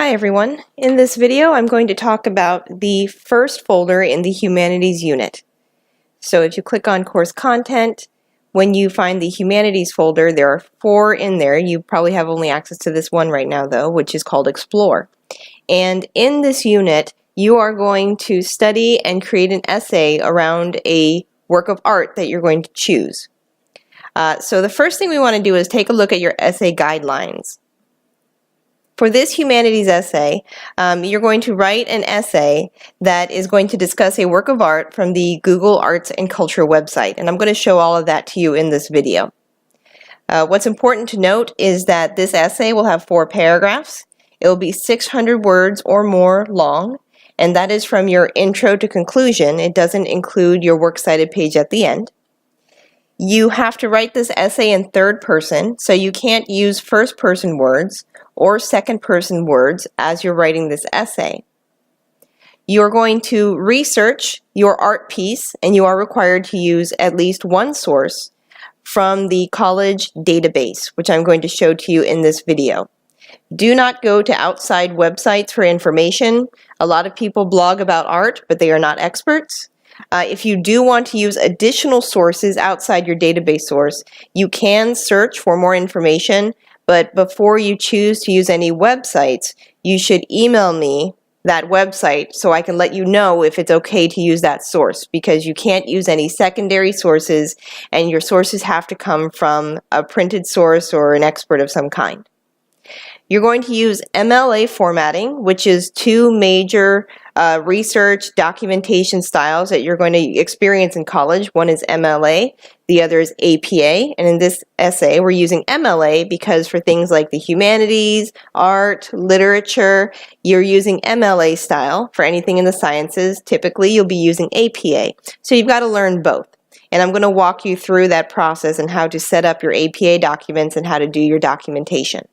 Hi everyone. In this video I'm going to talk about the first folder in the Humanities unit. So if you click on course content, when you find the Humanities folder, there are 4 in there. You probably have only access to this one right now though, which is called Explore. And in this unit you are going to study and create an essay around a work of art that you're going to choose. So the first thing we want to do is take a look at your essay guidelines. For this humanities essay, you're going to write an essay that is going to discuss a work of art from the Google Arts and Culture website, and I'm going to show all of that to you in this video. What's important to note is that this essay will have 4 paragraphs. It will be 600 words or more long, and that is from your intro to conclusion. It doesn't include your works cited page at the end. You have to write this essay in third person, so you can't use first person words or second person words as you're writing this essay. You're going to research your art piece, and you are required to use at least one source from the college database, which I'm going to show to you in this video. Do not go to outside websites for information. A lot of people blog about art, but they are not experts. If you do want to use additional sources outside your database source, you can search for more information, but before you choose to use any websites, you should email me that website so I can let you know if it's okay to use that source, because you can't use any secondary sources and your sources have to come from a printed source or an expert of some kind. You're going to use MLA formatting, which is 2 major research documentation styles that you're going to experience in college. One is MLA, the other is APA, and in this essay we're using MLA because for things like the humanities, art, literature, you're using MLA style. For anything in the sciences, typically you'll be using APA. So you've got to learn both. And I'm going to walk you through that process and how to set up your APA documents and how to do your documentation.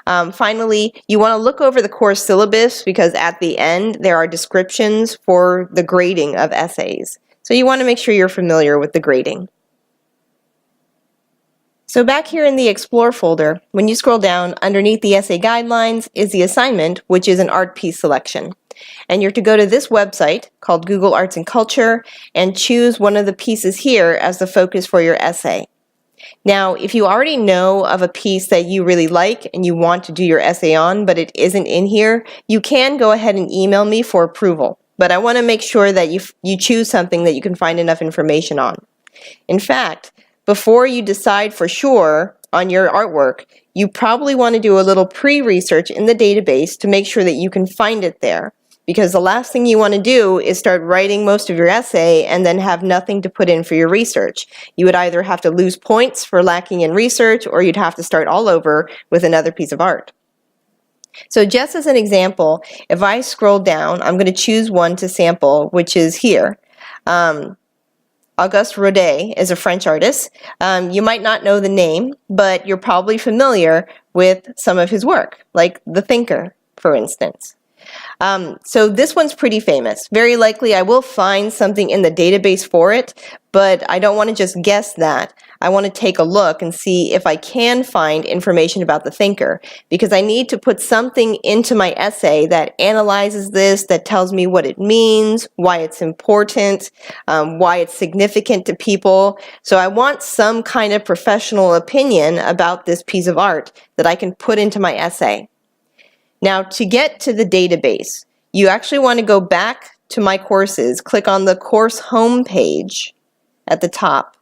Finally, you want to look over the course syllabus because at the end there are descriptions for the grading of essays. So you want to make sure you're familiar with the grading. So back here in the Explore folder, when you scroll down, underneath the essay guidelines is the assignment, which is an art piece selection. And you're to go to this website called Google Arts and Culture and choose one of the pieces here as the focus for your essay. Now, if you already know of a piece that you really like and you want to do your essay on, but it isn't in here, you can go ahead and email me for approval. But I want to make sure that you choose something that you can find enough information on. In fact, before you decide for sure on your artwork, you probably want to do a little pre-research in the database to make sure that you can find it there. Because the last thing you want to do is start writing most of your essay and then have nothing to put in for your research. You would either have to lose points for lacking in research, or you'd have to start all over with another piece of art. So just as an example, if I scroll down, I'm going to choose one to sample, which is here. Auguste Rodin is a French artist. You might not know the name, but you're probably familiar with some of his work, like The Thinker, for instance. So this one's pretty famous. Very likely I will find something in the database for it, but I don't want to just guess that. I want to take a look and see if I can find information about The Thinker, because I need to put something into my essay that analyzes this, that tells me what it means, why it's important, why it's significant to people. So I want some kind of professional opinion about this piece of art that I can put into my essay. Now, to get to the database, you actually want to go back to My Courses, click on the course home page at the top.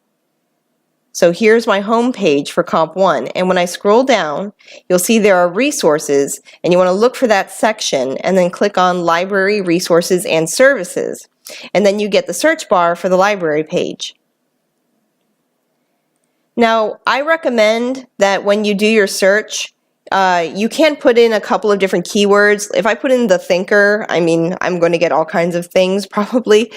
So here's my home page for Comp 1, and when I scroll down, you'll see there are resources, and you want to look for that section and then click on Library Resources and Services, and then you get the search bar for the library page. Now, I recommend that when you do your search, you can put in a couple of different keywords. If I put in The Thinker, I mean, I'm going to get all kinds of things probably.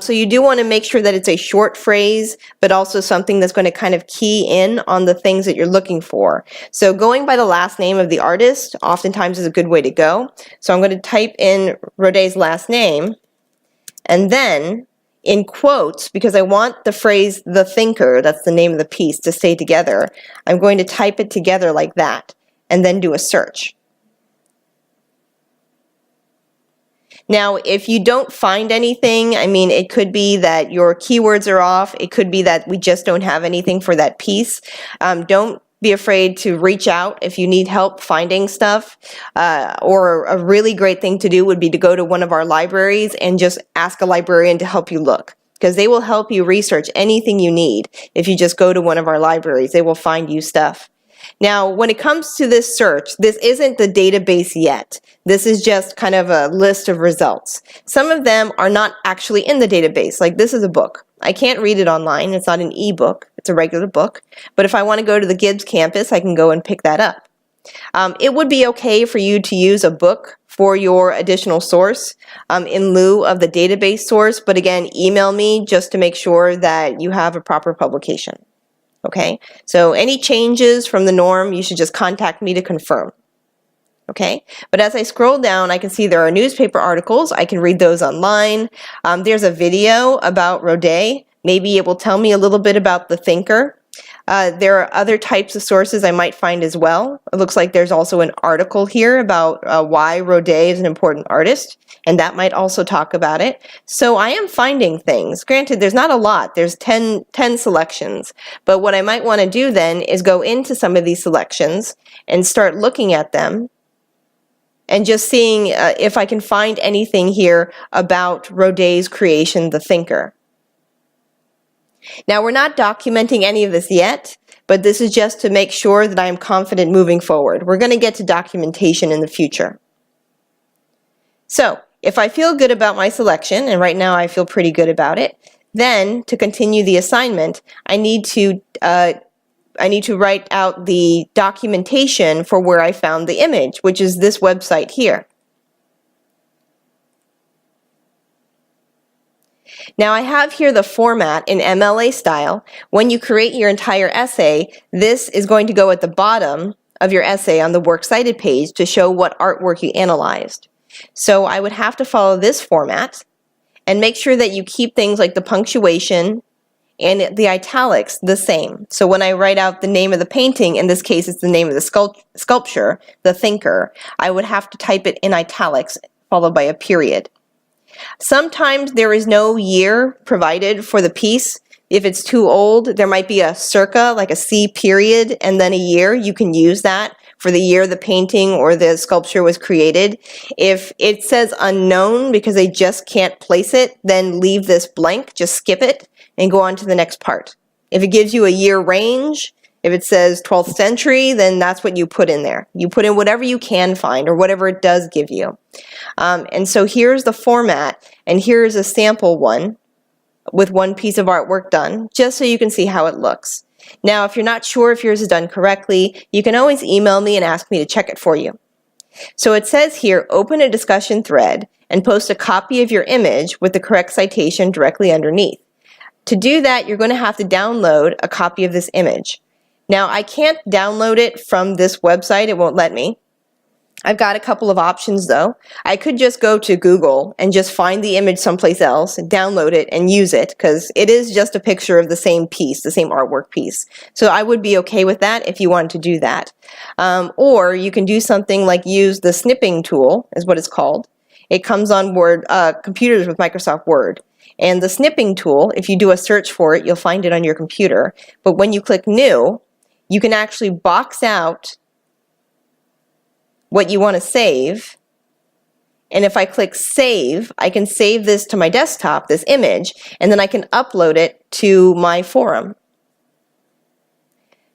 So you do want to make sure that it's a short phrase, but also something that's going to kind of key in on the things that you're looking for. So going by the last name of the artist oftentimes is a good way to go. So I'm going to type in Rodin's last name, and then in quotes, because I want the phrase The Thinker, that's the name of the piece, to stay together, I'm going to type it together like that, and then do a search. Now, if you don't find anything, I mean, it could be that your keywords are off. It could be that we just don't have anything for that piece. Don't be afraid to reach out if you need help finding stuff. Or a really great thing to do would be to go to one of our libraries and just ask a librarian to help you look, because they will help you research anything you need. If you just go to one of our libraries, they will find you stuff. Now, when it comes to this search, this isn't the database yet. This is just kind of a list of results. Some of them are not actually in the database, like this is a book. I can't read it online. It's not an e-book. It's a regular book. But if I want to go to the Gibbs campus, I can go and pick that up. It would be okay for you to use a book for your additional source in lieu of the database source, but again, email me just to make sure that you have a proper publication. Okay, so any changes from the norm, you should just contact me to confirm. Okay, but as I scroll down, I can see there are newspaper articles. I can read those online. There's a video about Rodet. Maybe it will tell me a little bit about the thinker. There are other types of sources I might find as well. It looks like there's also an article here about why Rodet is an important artist, and that might also talk about it. So I am finding things. Granted, there's not a lot. There's 10 selections. But what I might want to do then is go into some of these selections and start looking at them and just seeing if I can find anything here about Rodet's creation, The Thinker. Now, we're not documenting any of this yet, but this is just to make sure that I am confident moving forward. We're going to get to documentation in the future. So, if I feel good about my selection, and right now I feel pretty good about it, then to continue the assignment, I need to write out the documentation for where I found the image, which is this website here. Now I have here the format in MLA style. When you create your entire essay, this is going to go at the bottom of your essay on the Works Cited page to show what artwork you analyzed. So I would have to follow this format and make sure that you keep things like the punctuation and the italics the same. So when I write out the name of the painting, in this case it's the name of the sculpture, The Thinker, I would have to type it in italics followed by a period. Sometimes there is no year provided for the piece. If it's too old, there might be a circa, like a C period, and then a year. You can use that for the year the painting or the sculpture was created. If it says unknown because they just can't place it, then leave this blank, just skip it, and go on to the next part. If it gives you a year range, if it says 12th century, then that's what you put in there. You put in whatever you can find or whatever it does give you. And so here's the format, and here's a sample one with one piece of artwork done, just so you can see how it looks. Now, if you're not sure if yours is done correctly, you can always email me and ask me to check it for you. So it says here, open a discussion thread and post a copy of your image with the correct citation directly underneath. To do that, you're going to have to download a copy of this image. Now, I can't download it from this website. It won't let me. I've got a couple of options, though. I could just go to Google and just find the image someplace else, download it, and use it, because it is just a picture of the same piece, the same artwork piece. So I would be okay with that if you wanted to do that. Or you can do something like use the snipping tool, is what it's called. It comes on Word, computers with Microsoft Word. And the snipping tool, if you do a search for it, you'll find it on your computer. But when you click New, you can actually box out what you want to save. And if I click Save, I can save this to my desktop, this image, and then I can upload it to my forum.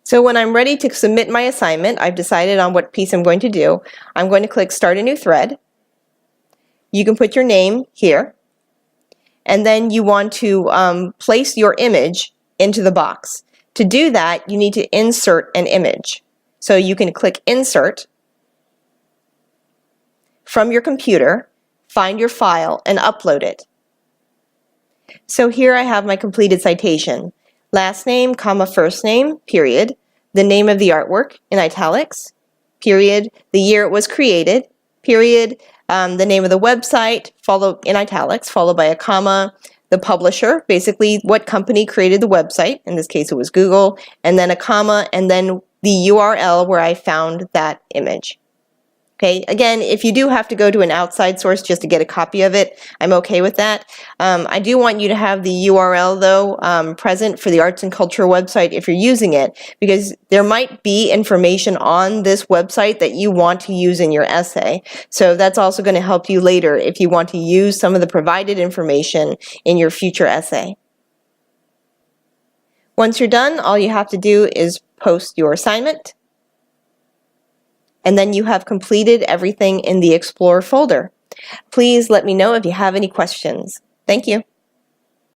So when I'm ready to submit my assignment, I've decided on what piece I'm going to do. I'm going to click Start a New Thread. You can put your name here. And then you want to place your image into the box. To do that, you need to insert an image. So you can click Insert from your computer, find your file, and upload it. So here I have my completed citation. Last name, comma, first name, period. The name of the artwork in italics, period. The year it was created, period. The name of the website, followed in italics, followed by a comma. The publisher, basically what company created the website. In this case, it was Google. And then a comma, and then the URL where I found that image. Okay, again, if you do have to go to an outside source just to get a copy of it, I'm okay with that. I do want you to have the URL, though, present for the Arts and Culture website if you're using it, because there might be information on this website that you want to use in your essay. So that's also going to help you later if you want to use some of the provided information in your future essay. Once you're done, all you have to do is post your assignment, and then you have completed everything in the Explore folder. Please let me know if you have any questions. Thank you.